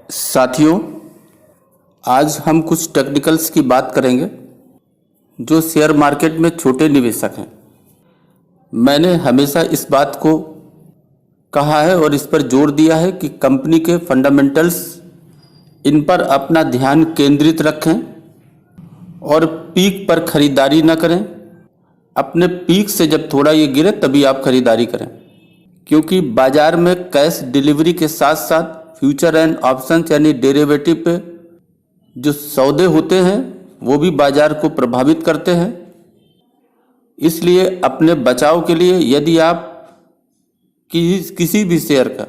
साथियों, आज हम कुछ टेक्निकल्स की बात करेंगे जो शेयर मार्केट में छोटे निवेशक हैं। मैंने हमेशा इस बात को कहा है और इस पर जोर दिया है कि कंपनी के फंडामेंटल्स, इन पर अपना ध्यान केंद्रित रखें और पीक पर खरीदारी न करें। अपने पीक से जब थोड़ा ये गिरे तभी आप खरीदारी करें, क्योंकि बाज़ार में कैश डिलीवरी के साथ साथ फ्यूचर एंड ऑप्शंस यानी डेरिवेटिव पे जो सौदे होते हैं वो भी बाज़ार को प्रभावित करते हैं। इसलिए अपने बचाव के लिए यदि आप किसी भी शेयर का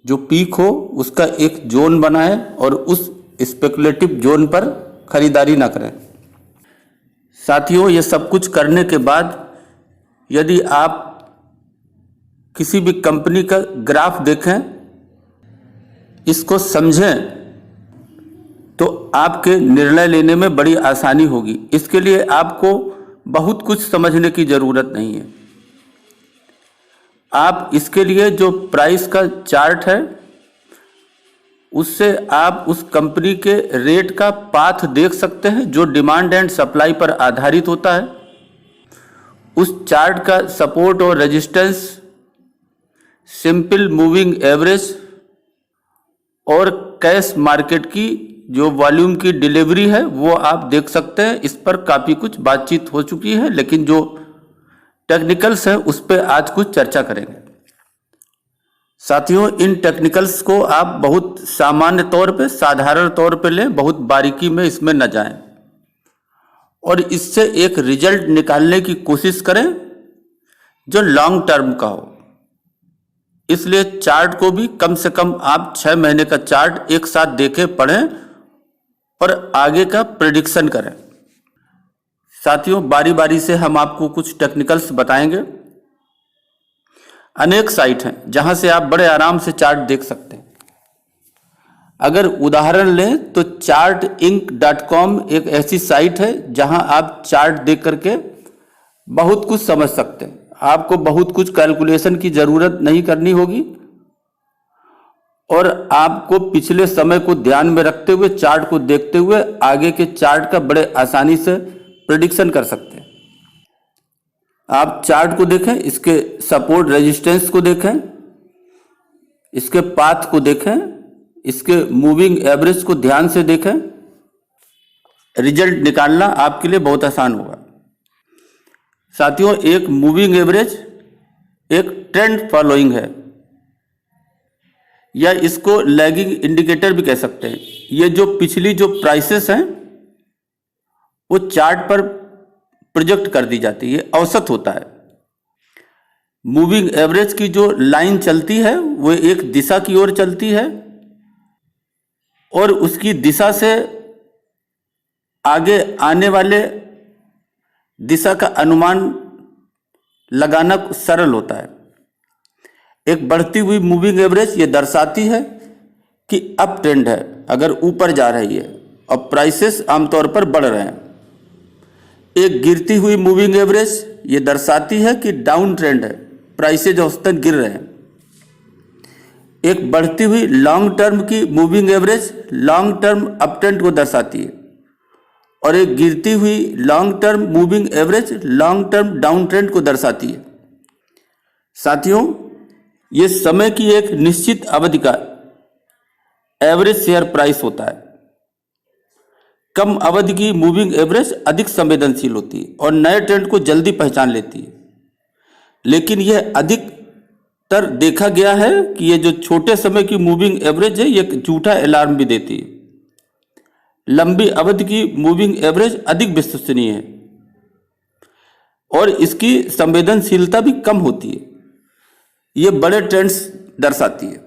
जो पीक हो उसका एक जोन बनाएं और उस स्पेकुलेटिव जोन पर खरीदारी ना करें। साथियों, ये सब कुछ करने के बाद यदि आप किसी भी कंपनी का ग्राफ देखें, इसको समझें, तो आपके निर्णय लेने में बड़ी आसानी होगी। इसके लिए आपको बहुत कुछ समझने की ज़रूरत नहीं है। आप इसके लिए जो प्राइस का चार्ट है उससे आप उस कंपनी के रेट का पाथ देख सकते हैं जो डिमांड एंड सप्लाई पर आधारित होता है। उस चार्ट का सपोर्ट और रेजिस्टेंस, सिंपल मूविंग एवरेज और कैश मार्केट की जो वॉल्यूम की डिलीवरी है वो आप देख सकते हैं। इस पर काफ़ी कुछ बातचीत हो चुकी है, लेकिन जो टेक्निकल्स हैं उस पर आज कुछ चर्चा करेंगे। साथियों, इन टेक्निकल्स को आप बहुत सामान्य तौर पे, साधारण तौर पे लें, बहुत बारीकी में इसमें न जाएं और इससे एक रिजल्ट निकालने की कोशिश करें जो लॉन्ग टर्म का हो। इसलिए चार्ट को भी कम से कम आप 6 महीने का चार्ट एक साथ देखें, पढ़ें और आगे का प्रेडिक्शन करें। साथियों, बारी बारी से हम आपको कुछ टेक्निकल्स बताएंगे। अनेक साइट हैं जहां से आप बड़े आराम से चार्ट देख सकते हैं। अगर उदाहरण लें तो chartinc.com एक ऐसी साइट है जहां आप चार्ट देख करके बहुत कुछ समझ सकते हैं। आपको बहुत कुछ कैलकुलेशन की ज़रूरत नहीं करनी होगी और आपको पिछले समय को ध्यान में रखते हुए, चार्ट को देखते हुए आगे के चार्ट का बड़े आसानी से प्रेडिक्शन कर सकते हैं। आप चार्ट को देखें, इसके सपोर्ट रेजिस्टेंस को देखें, इसके पाथ को देखें, इसके मूविंग एवरेज को ध्यान से देखें। रिजल्ट निकालना आपके लिए बहुत आसान होगा। साथियों, एक मूविंग एवरेज एक ट्रेंड फॉलोइंग है या इसको लैगिंग इंडिकेटर भी कह सकते हैं। ये जो पिछली जो प्राइसेस हैं वो चार्ट पर प्रोजेक्ट कर दी जाती है, औसत होता है। मूविंग एवरेज की जो लाइन चलती है वो एक दिशा की ओर चलती है और उसकी दिशा से आगे आने वाले दिशा का अनुमान लगाना सरल होता है। एक बढ़ती हुई मूविंग एवरेज ये दर्शाती है कि अप ट्रेंड है, अगर ऊपर जा रही है और प्राइसेस आमतौर पर बढ़ रहे हैं। एक गिरती हुई मूविंग एवरेज ये दर्शाती है कि डाउन ट्रेंड है, प्राइसेज औसतन गिर रहे हैं। एक बढ़ती हुई लॉन्ग टर्म की moving average long term up trend को दर्शाती है और एक गिरती हुई long term moving average long term down trend को दर्शाती है। साथियों, ये समय की एक निश्चित अवधि का एवरेज शेयर प्राइस होता है। कम अवधि की मूविंग एवरेज अधिक संवेदनशील होती है और नए ट्रेंड को जल्दी पहचान लेती है, लेकिन यह अधिकतर देखा गया है कि ये जो छोटे समय की मूविंग एवरेज है ये झूठा अलार्म भी देती है। लंबी अवधि की मूविंग एवरेज अधिक विश्वसनीय है और इसकी संवेदनशीलता भी कम होती है। ये बड़े ट्रेंड्स दर्शाती है।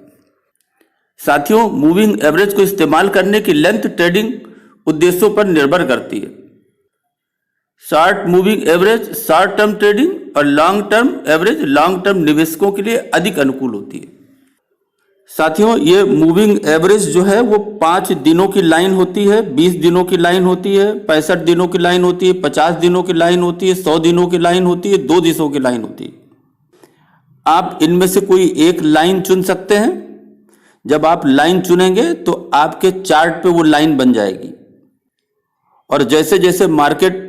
साथियों, मूविंग एवरेज को इस्तेमाल करने की लेंथ ट्रेडिंग उद्देश्यों पर निर्भर करती है। Short moving average short term trading और long term average long term निवेशकों के लिए अधिक अनुकूल होती है। साथियों, ये मूविंग एवरेज जो है वो 5 दिनों की लाइन होती है, 20 दिनों की लाइन होती है, 65 दिनों की लाइन होती है, 50 दिनों की लाइन होती है, 100 दिनों की लाइन होती है, 2 दिनों की लाइन होती है। आप इनमें से कोई एक लाइन चुन सकते हैं जब आप लाइन चुनेंगे तो आपके चार्ट पे वो लाइन बन जाएगी, और जैसे जैसे मार्केट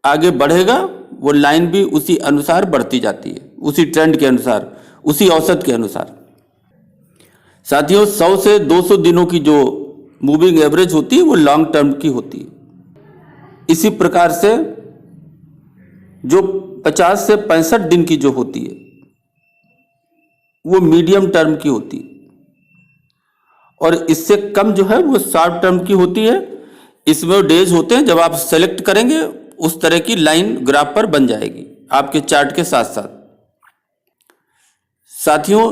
आगे बढ़ेगा वो लाइन भी उसी अनुसार बढ़ती जाती है, उसी ट्रेंड के अनुसार, उसी औसत के अनुसार। साथियों, 100 से 200 दिनों की जो मूविंग एवरेज होती है वो लॉन्ग टर्म की होती है। इसी प्रकार से जो 50 से 65 दिन की जो होती है वो मीडियम टर्म की होती है, और इससे कम जो है वो शॉर्ट टर्म की होती है। इसमें डेज होते हैं, जब आप सेलेक्ट करेंगे उस तरह की लाइन ग्राफ पर बन जाएगी आपके चार्ट के साथ साथ। साथियों,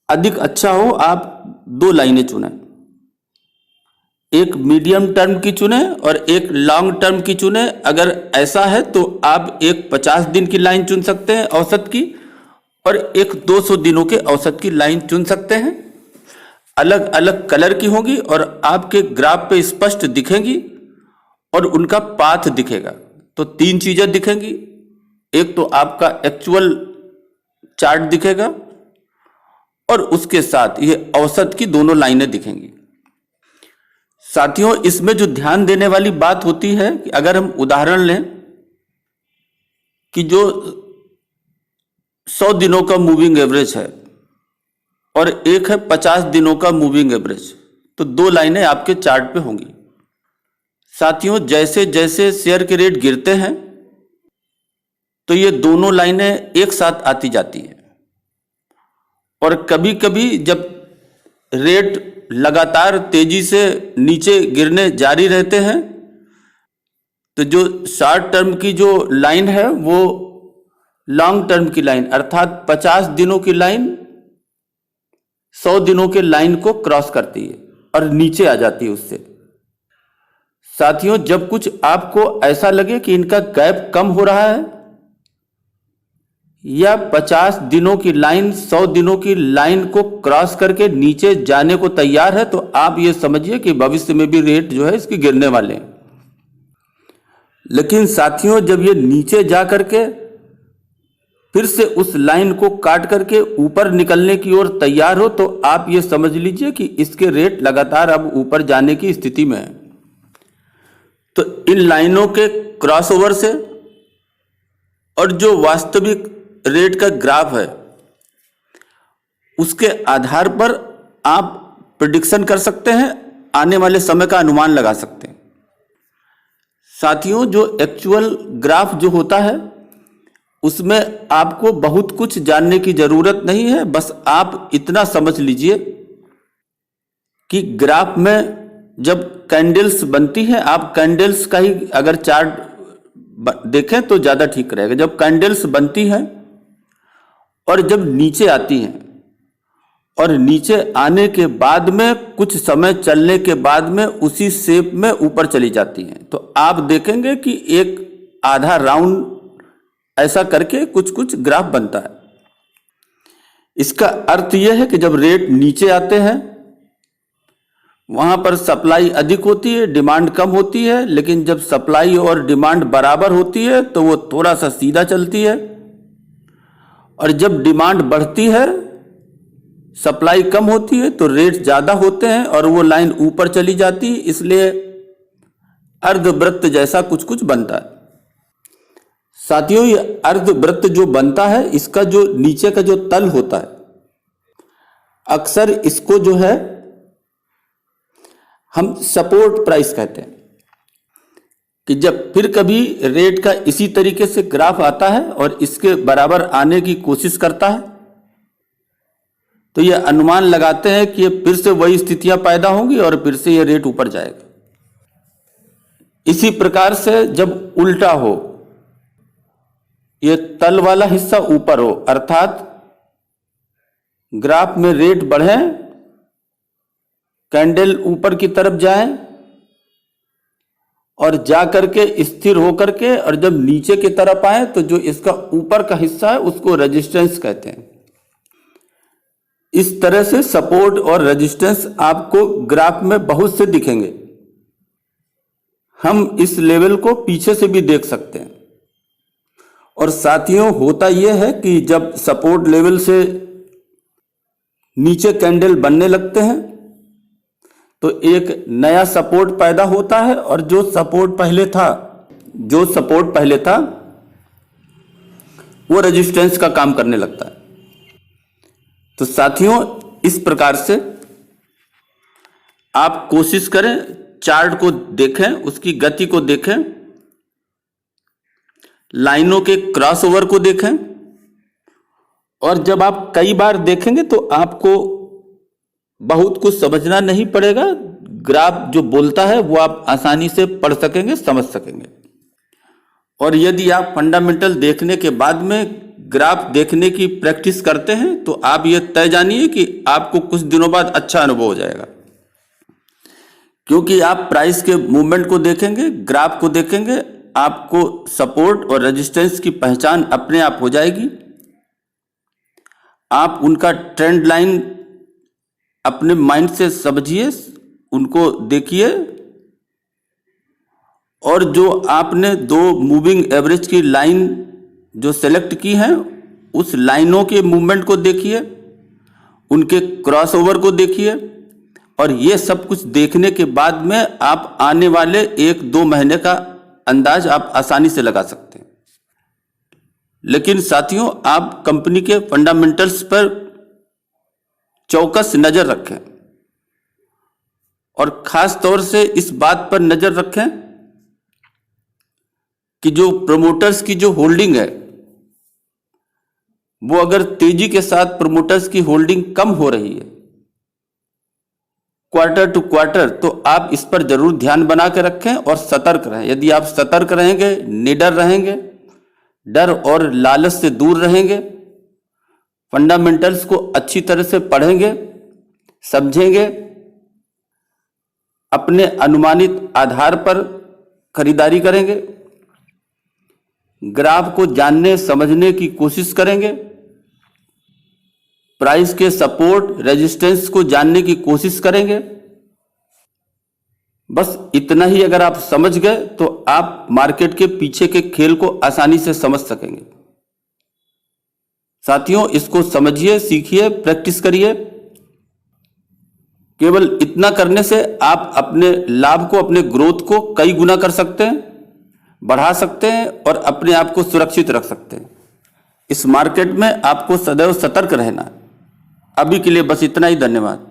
अधिक अच्छा हो आप 2 लाइनें चुनें, एक मीडियम टर्म की चुनें और एक लॉन्ग टर्म की चुनें। अगर ऐसा है तो आप एक 50 दिन की लाइन चुन सकते हैं औसत की, और एक 200 दिनों के औसत की लाइन चुन सकते हैं। अलग अलग कलर की होंगी और आपके ग्राफ पे स्पष्ट दिखेंगी, और उनका पाथ दिखेगा। तो 3 चीजें दिखेंगी, एक तो आपका एक्चुअल चार्ट दिखेगा, और उसके साथ ये औसत की दोनों लाइनें दिखेंगी। साथियों, इसमें जो ध्यान देने वाली बात होती है कि अगर हम उदाहरण लें कि जो 100 दिनों का मूविंग एवरेज है और एक है 50 दिनों का मूविंग एवरेज, तो 2 लाइनें आपके चार्ट पे होंगी। साथियों, जैसे जैसे शेयर के रेट गिरते हैं तो ये दोनों लाइनें एक साथ आती जाती हैं, और कभी कभी जब रेट लगातार तेजी से नीचे गिरने जारी रहते हैं तो जो शॉर्ट टर्म की जो लाइन है वो लॉन्ग टर्म की लाइन अर्थात 50 दिनों की लाइन 100 दिनों के लाइन को क्रॉस करती है और नीचे आ जाती है उससे। साथियों, जब कुछ आपको ऐसा लगे कि इनका गैप कम हो रहा है या 50 दिनों की लाइन 100 दिनों की लाइन को क्रॉस करके नीचे जाने को तैयार है, तो आप ये समझिए कि भविष्य में भी रेट जो है इसके गिरने वाले हैं। लेकिन साथियों, जब ये नीचे जा करके फिर से उस लाइन को काट करके ऊपर निकलने की ओर तैयार हो, तो आप ये समझ लीजिए कि इसके रेट लगातार अब ऊपर जाने की स्थिति में है। तो इन लाइनों के क्रॉसओवर से और जो वास्तविक रेट का ग्राफ है उसके आधार पर आप प्रेडिक्शन कर सकते हैं, आने वाले समय का अनुमान लगा सकते हैं। साथियों, जो एक्चुअल ग्राफ जो होता है उसमें आपको बहुत कुछ जानने की जरूरत नहीं है, बस आप इतना समझ लीजिए कि ग्राफ में जब कैंडल्स बनती हैं, आप कैंडल्स का ही अगर चार्ट देखें तो ज्यादा ठीक रहेगा। जब कैंडल्स बनती हैं और जब नीचे आती हैं और नीचे आने के बाद में कुछ समय चलने के बाद में उसी शेप में ऊपर चली जाती हैं, तो आप देखेंगे कि एक आधा राउंड ऐसा करके कुछ कुछ ग्राफ बनता है। इसका अर्थ यह है कि जब रेट नीचे आते हैं वहां पर सप्लाई अधिक होती है, डिमांड कम होती है, लेकिन जब सप्लाई और डिमांड बराबर होती है तो वो थोड़ा सा सीधा चलती है, और जब डिमांड बढ़ती है सप्लाई कम होती है तो रेट ज्यादा होते हैं और वो लाइन ऊपर चली जाती है। इसलिए अर्धवृत्त जैसा कुछ कुछ बनता है। साथियों, ये अर्धवृत्त जो बनता है इसका जो नीचे का जो तल होता है, अक्सर इसको जो है हम सपोर्ट प्राइस कहते हैं, कि जब फिर कभी रेट का इसी तरीके से ग्राफ आता है और इसके बराबर आने की कोशिश करता है तो ये अनुमान लगाते हैं कि ये फिर से वही स्थितियां पैदा होंगी और फिर से ये रेट ऊपर जाएगा। इसी प्रकार से जब उल्टा हो, ये तल वाला हिस्सा ऊपर हो अर्थात ग्राफ में रेट बढ़े, कैंडल ऊपर की तरफ जाए और जा करके स्थिर होकर के, और जब नीचे की तरफ आए तो जो इसका ऊपर का हिस्सा है उसको रेजिस्टेंस कहते हैं। इस तरह से सपोर्ट और रेजिस्टेंस आपको ग्राफ में बहुत से दिखेंगे। हम इस लेवल को पीछे से भी देख सकते हैं। और साथियों, होता यह है कि जब सपोर्ट लेवल से नीचे कैंडल बनने लगते हैं तो एक नया सपोर्ट पैदा होता है और जो सपोर्ट पहले था वो रेजिस्टेंस का काम करने लगता है। तो साथियों, इस प्रकार से आप कोशिश करें, चार्ट को देखें, उसकी गति को देखें, लाइनों के क्रॉसओवर को देखें, और जब आप कई बार देखेंगे तो आपको बहुत कुछ समझना नहीं पड़ेगा। ग्राफ जो बोलता है वो आप आसानी से पढ़ सकेंगे, समझ सकेंगे। और यदि आप फंडामेंटल देखने के बाद में ग्राफ देखने की प्रैक्टिस करते हैं तो आप ये तय जानिए कि आपको कुछ दिनों बाद अच्छा अनुभव हो जाएगा, क्योंकि आप प्राइस के मूवमेंट को देखेंगे, ग्राफ को देखेंगे, आपको सपोर्ट और रेजिस्टेंस की पहचान अपने आप हो जाएगी। आप उनका ट्रेंड लाइन अपने माइंड से समझिए, उनको देखिए, और जो आपने दो मूविंग एवरेज की लाइन जो सेलेक्ट की है उस लाइनों के मूवमेंट को देखिए, उनके क्रॉसओवर को देखिए, और ये सब कुछ देखने के बाद में आप आने वाले 1-2 महीने का अंदाज आप आसानी से लगा सकते हैं। लेकिन साथियों, आप कंपनी के फंडामेंटल्स पर चौकस नजर रखें और खास तौर से इस बात पर नजर रखें कि जो प्रमोटर्स की जो होल्डिंग है वो अगर तेजी के साथ प्रमोटर्स की होल्डिंग कम हो रही है क्वार्टर टू क्वार्टर, तो आप इस पर जरूर ध्यान बना के रखें और सतर्क रहें। यदि आप सतर्क रहेंगे, निडर रहेंगे, डर और लालच से दूर रहेंगे, फंडामेंटल्स को अच्छी तरह से पढ़ेंगे, समझेंगे, अपने अनुमानित आधार पर खरीदारी करेंगे, ग्राफ को जानने समझने की कोशिश करेंगे, प्राइस के सपोर्ट रेजिस्टेंस को जानने की कोशिश करेंगे। बस इतना ही अगर आप समझ गए तो आप मार्केट के पीछे के खेल को आसानी से समझ सकेंगे। साथियों, इसको समझिए, सीखिए, प्रैक्टिस करिए। केवल इतना करने से आप अपने लाभ को, अपने ग्रोथ को कई गुना कर सकते हैं, बढ़ा सकते हैं और अपने आप को सुरक्षित रख सकते हैं। इस मार्केट में आपको सदैव सतर्क रहना है। अभी के लिए बस इतना ही। धन्यवाद।